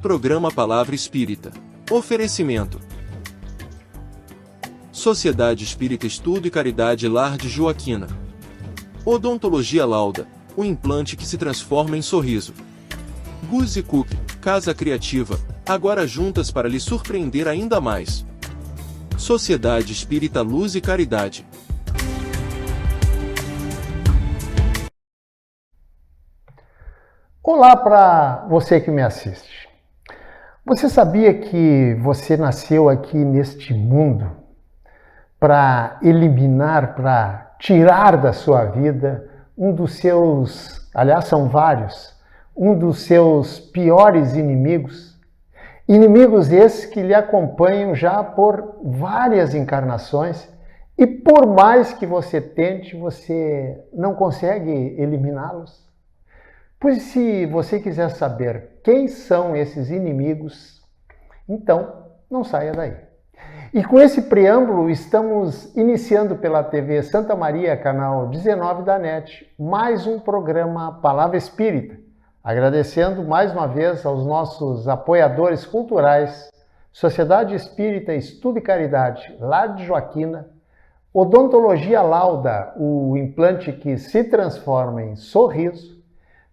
Programa Palavra Espírita. Oferecimento: Sociedade Espírita Estudo e Caridade Lar de Joaquina. Odontologia Lauda, o implante que se transforma em sorriso. Guzzi Cook, Casa Criativa, agora juntas para lhe surpreender ainda mais. Sociedade Espírita Luz e Caridade. Olá para você que me assiste. Você sabia que você nasceu aqui neste mundo para eliminar, para tirar da sua vida um dos seus, aliás são vários, um dos seus piores inimigos? Inimigos esses que lhe acompanham já por várias encarnações e por mais que você tente, você não consegue eliminá-los. Pois se você quiser saber quem são esses inimigos, então não saia daí. E com esse preâmbulo estamos iniciando pela TV Santa Maria, canal 19 da NET, mais um programa Palavra Espírita. Agradecendo mais uma vez aos nossos apoiadores culturais, Sociedade Espírita Estudo e Caridade Lar de Joaquina, Odontologia Lauda, o implante que se transforma em sorriso,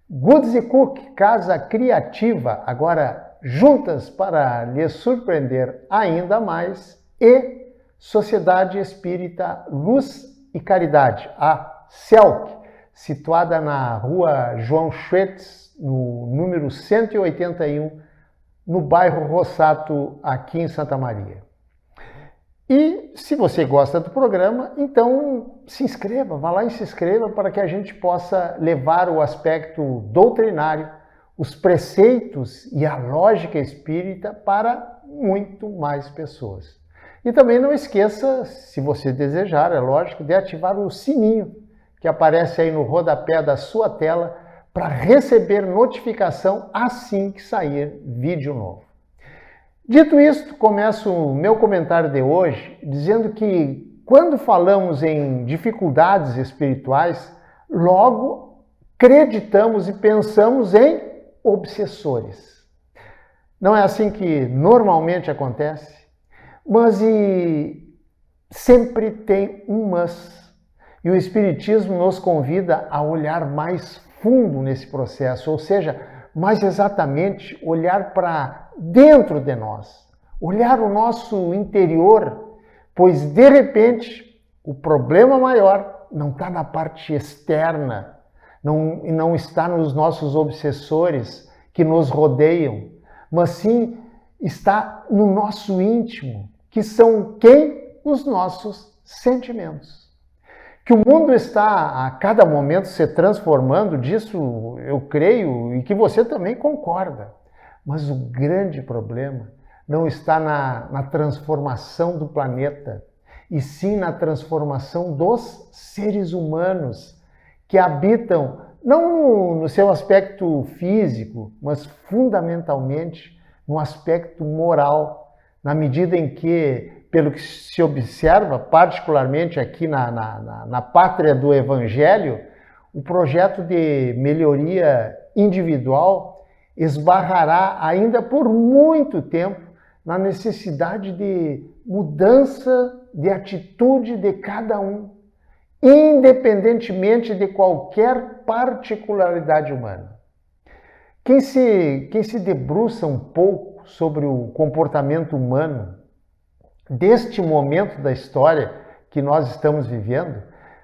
Guzzi Cook, Casa Criativa, agora juntas para lhe surpreender ainda mais, e Sociedade Espírita Luz e Caridade, a CELC, situada na rua João Schwetz, no número 181, no bairro Rossato, aqui em Santa Maria. E se você gosta do programa, então se inscreva, vá lá e se inscreva para que a gente possa levar o aspecto doutrinário, os preceitos e a lógica espírita para muito mais pessoas. E também não esqueça, se você desejar, é lógico, de ativar o sininho que aparece aí no rodapé da sua tela para receber notificação assim que sair vídeo novo. Dito isto, começo o meu comentário de hoje dizendo que quando falamos em dificuldades espirituais, logo acreditamos e pensamos em obsessores. Não é assim que normalmente acontece? Mas sempre tem um mas. E o Espiritismo nos convida a olhar mais fundo nesse processo, ou seja, mais exatamente olhar para dentro de nós, olhar o nosso interior, pois de repente o problema maior não está na parte externa, não está nos nossos obsessores que nos rodeiam, mas sim está no nosso íntimo, que são quem? Os nossos sentimentos. Que o mundo está a cada momento se transformando, disso eu creio e que você também concorda. Mas o grande problema não está na transformação do planeta, e sim na transformação dos seres humanos que habitam, não no seu aspecto físico, mas fundamentalmente no aspecto moral, na medida em que, pelo que se observa, particularmente aqui na pátria do Evangelho, o projeto de melhoria individual esbarrará ainda por muito tempo na necessidade de mudança de atitude de cada um, independentemente de qualquer particularidade humana. Quem se debruça um pouco sobre o comportamento humano deste momento da história que nós estamos vivendo,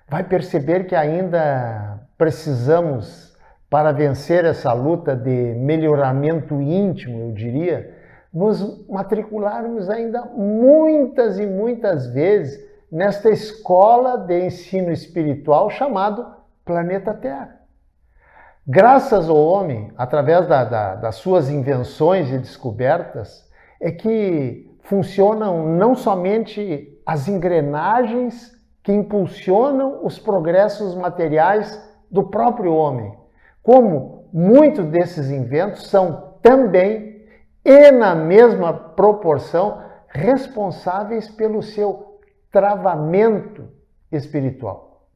vai perceber que ainda precisamos, para vencer essa luta de melhoramento íntimo, eu diria, nos matricularmos ainda muitas e muitas vezes nesta escola de ensino espiritual chamado Planeta Terra. Graças ao homem, através das suas invenções e descobertas, é que funcionam não somente as engrenagens que impulsionam os progressos materiais do próprio homem, como muitos desses inventos são também, e na mesma proporção, responsáveis pelo seu travamento espiritual.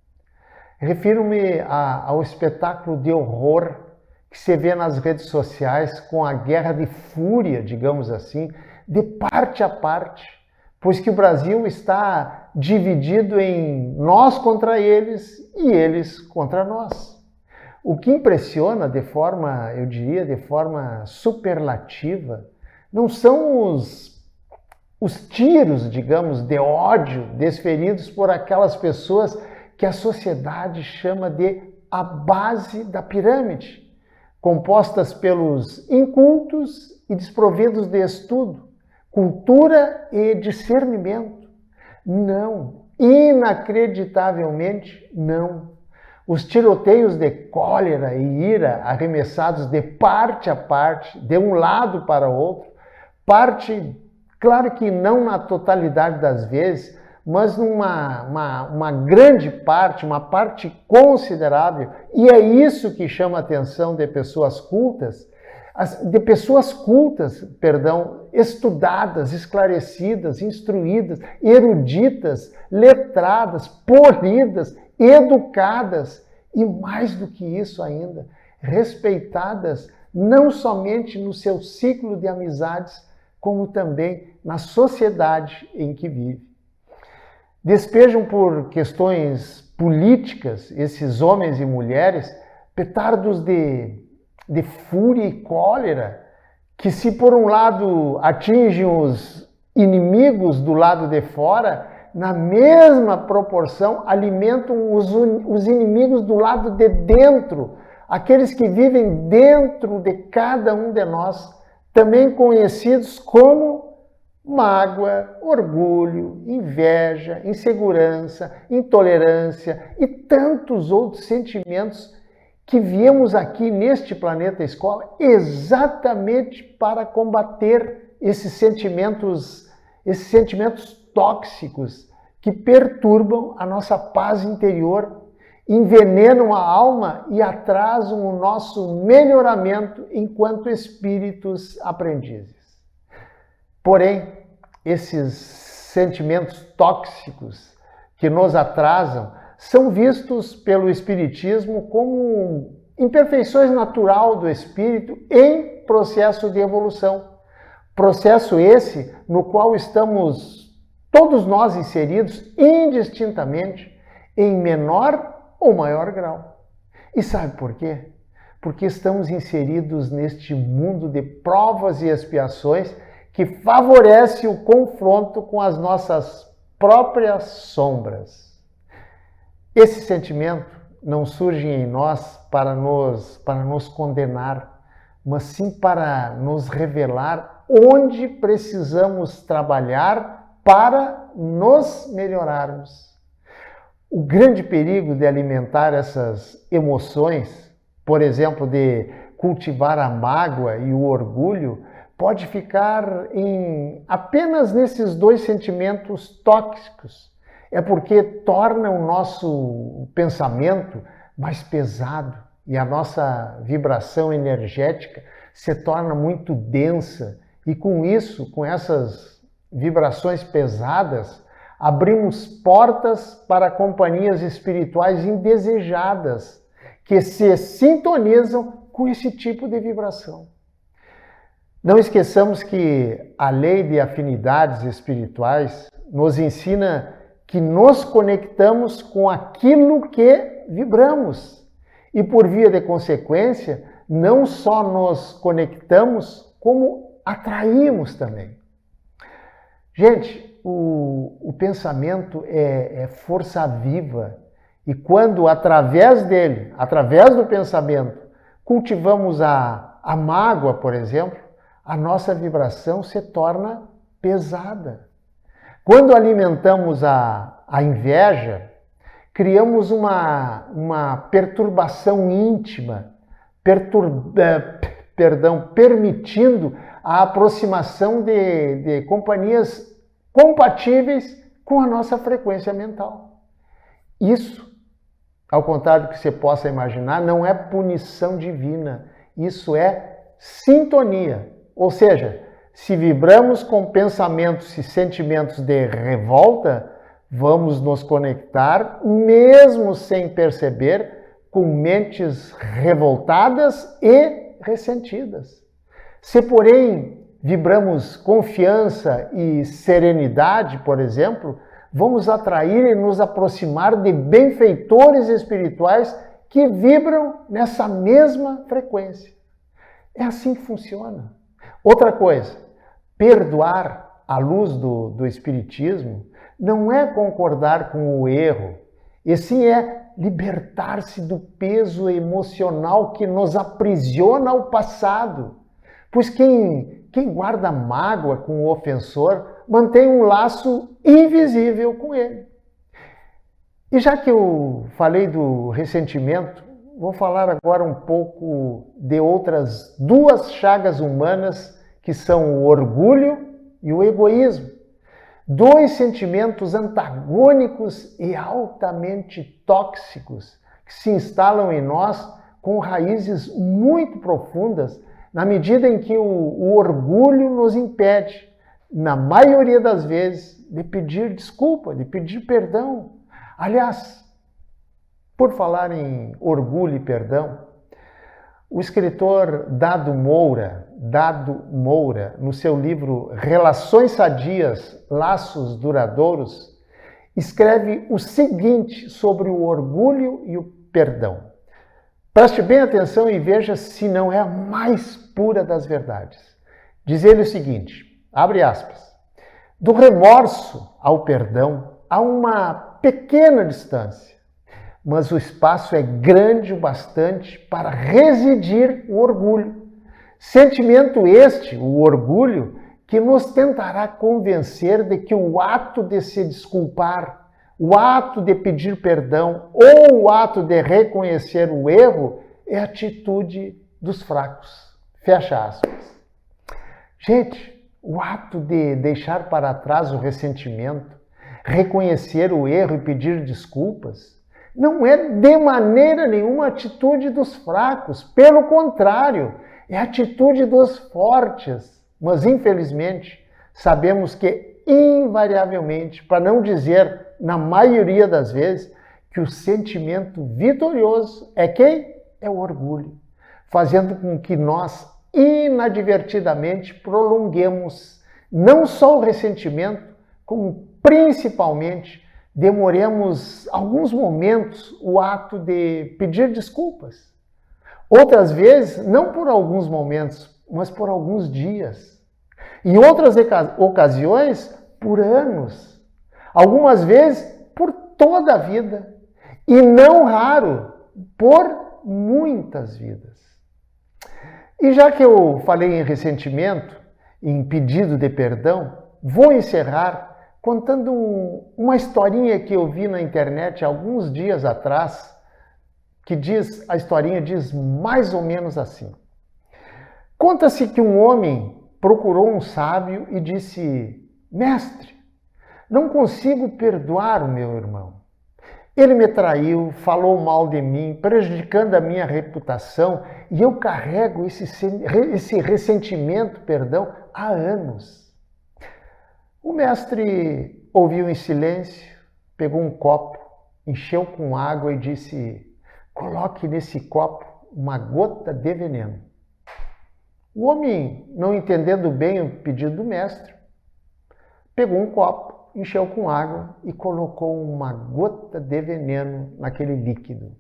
Refiro-me ao espetáculo de horror que se vê nas redes sociais com a guerra de fúria, digamos assim, de parte a parte, pois que o Brasil está dividido em nós contra eles e eles contra nós. O que impressiona de forma, eu diria, de forma superlativa, não são os tiros, digamos, de ódio desferidos por aquelas pessoas que a sociedade chama de a base da pirâmide, compostas pelos incultos e desprovidos de estudo, cultura e discernimento. Não, inacreditavelmente não. Os tiroteios de cólera e ira arremessados de parte a parte, de um lado para o outro, claro que não na totalidade das vezes, mas uma grande parte, uma parte considerável, e é isso que chama a atenção de pessoas cultas, estudadas, esclarecidas, instruídas, eruditas, letradas, polidas, educadas e, mais do que isso ainda, respeitadas não somente no seu ciclo de amizades, como também na sociedade em que vive. Despejam por questões políticas, esses homens e mulheres, petardos de fúria e cólera, que se por um lado atingem os inimigos do lado de fora, na mesma proporção alimentam os inimigos do lado de dentro, aqueles que vivem dentro de cada um de nós, também conhecidos como mágoa, orgulho, inveja, insegurança, intolerância e tantos outros sentimentos que viemos aqui neste planeta escola exatamente para combater esses sentimentos tóxicos que perturbam a nossa paz interior, envenenam a alma e atrasam o nosso melhoramento enquanto espíritos aprendizes. Porém, esses sentimentos tóxicos que nos atrasam são vistos pelo Espiritismo como imperfeições natural do espírito em processo de evolução. Processo esse no qual estamos todos nós inseridos indistintamente, em menor ou maior grau. E sabe por quê? Porque estamos inseridos neste mundo de provas e expiações que favorece o confronto com as nossas próprias sombras. Esse sentimento não surge em nós para nos condenar, mas sim para nos revelar onde precisamos trabalhar para nos melhorarmos. O grande perigo de alimentar essas emoções, por exemplo, de cultivar a mágoa e o orgulho, pode ficar apenas nesses dois sentimentos tóxicos. É porque torna o nosso pensamento mais pesado e a nossa vibração energética se torna muito densa. E com isso, com essas vibrações pesadas, abrimos portas para companhias espirituais indesejadas que se sintonizam com esse tipo de vibração. Não esqueçamos que a lei de afinidades espirituais nos ensina que nos conectamos com aquilo que vibramos. E por via de consequência, não só nos conectamos, como atraímos também. Gente, o pensamento é força viva. E quando, através dele, através do pensamento, cultivamos a mágoa, por exemplo, a nossa vibração se torna pesada. Quando alimentamos a inveja, criamos uma perturbação íntima, permitindo a aproximação de companhias compatíveis com a nossa frequência mental. Isso, ao contrário do que você possa imaginar, não é punição divina, isso é sintonia. Ou seja, se vibramos com pensamentos e sentimentos de revolta, vamos nos conectar, mesmo sem perceber, com mentes revoltadas e ressentidas. Se, porém, vibramos confiança e serenidade, por exemplo, vamos atrair e nos aproximar de benfeitores espirituais que vibram nessa mesma frequência. É assim que funciona. Outra coisa, perdoar à luz do Espiritismo não é concordar com o erro, e sim é libertar-se do peso emocional que nos aprisiona ao passado. Pois quem guarda mágoa com o ofensor mantém um laço invisível com ele. E já que eu falei do ressentimento, vou falar agora um pouco de outras duas chagas humanas, que são o orgulho e o egoísmo. Dois sentimentos antagônicos e altamente tóxicos que se instalam em nós com raízes muito profundas, na medida em que o orgulho nos impede, na maioria das vezes, de pedir desculpa, de pedir perdão. Aliás, por falar em orgulho e perdão, o escritor Dado Moura, no seu livro Relações Sadias, Laços Duradouros, escreve o seguinte sobre o orgulho e o perdão. Preste bem atenção e veja se não é a mais pura das verdades. Diz ele o seguinte, abre aspas, do remorso ao perdão há uma pequena distância, mas o espaço é grande o bastante para residir o orgulho. Sentimento este, o orgulho, que nos tentará convencer de que o ato de se desculpar, o ato de pedir perdão ou o ato de reconhecer o erro é a atitude dos fracos. Fecha aspas. Gente, o ato de deixar para trás o ressentimento, reconhecer o erro e pedir desculpas, não é de maneira nenhuma atitude dos fracos. Pelo contrário, é a atitude dos fortes. Mas, infelizmente, sabemos que, invariavelmente, para não dizer na maioria das vezes, que o sentimento vitorioso é quem? É o orgulho, fazendo com que nós, inadvertidamente, prolonguemos não só o ressentimento, como principalmente demoremos alguns momentos o ato de pedir desculpas. Outras vezes, não por alguns momentos, mas por alguns dias. Em outras ocasiões, por anos. Algumas vezes, por toda a vida. E não raro, por muitas vidas. E já que eu falei em ressentimento, em pedido de perdão, vou encerrar contando uma historinha que eu vi na internet alguns dias atrás, que a historinha diz mais ou menos assim. Conta-se que um homem procurou um sábio e disse, mestre, não consigo perdoar o meu irmão. Ele me traiu, falou mal de mim, prejudicando a minha reputação, e eu carrego esse ressentimento, há anos. O mestre ouviu em silêncio, pegou um copo, encheu com água e disse, coloque nesse copo uma gota de veneno. O homem, não entendendo bem o pedido do mestre, pegou um copo, encheu com água e colocou uma gota de veneno naquele líquido.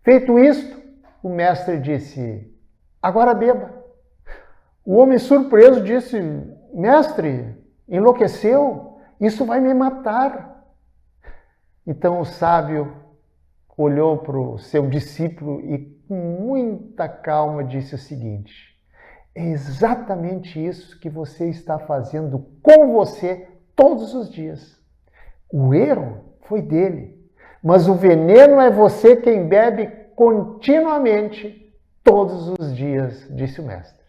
Feito isto, o mestre disse, agora beba. O homem surpreso disse, mestre, enlouqueceu, isso vai me matar. Então o sábio olhou para o seu discípulo e com muita calma disse o seguinte, é exatamente isso que você está fazendo com você todos os dias. O erro foi dele, mas o veneno é você quem bebe continuamente todos os dias, disse o mestre.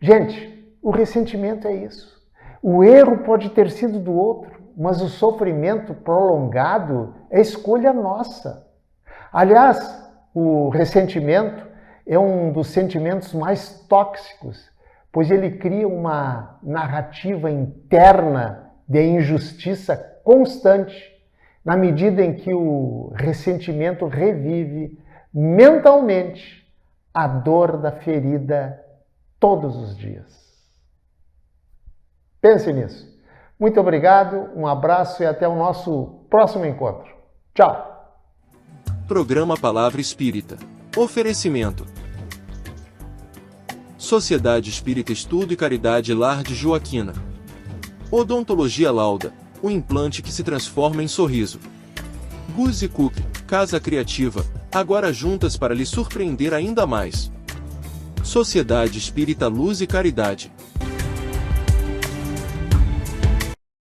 Gente, o ressentimento é isso. O erro pode ter sido do outro, mas o sofrimento prolongado é escolha nossa. Aliás, o ressentimento é um dos sentimentos mais tóxicos, pois ele cria uma narrativa interna de injustiça constante, na medida em que o ressentimento revive mentalmente a dor da ferida todos os dias. Pense nisso. Muito obrigado, um abraço e até o nosso próximo encontro. Tchau! Programa Palavra Espírita. Oferecimento: Sociedade Espírita Estudo e Caridade Lar de Joaquina. Odontologia Lauda, o implante que se transforma em sorriso. Guzzi Cookie, Casa Criativa, agora juntas para lhe surpreender ainda mais. Sociedade Espírita Luz e Caridade.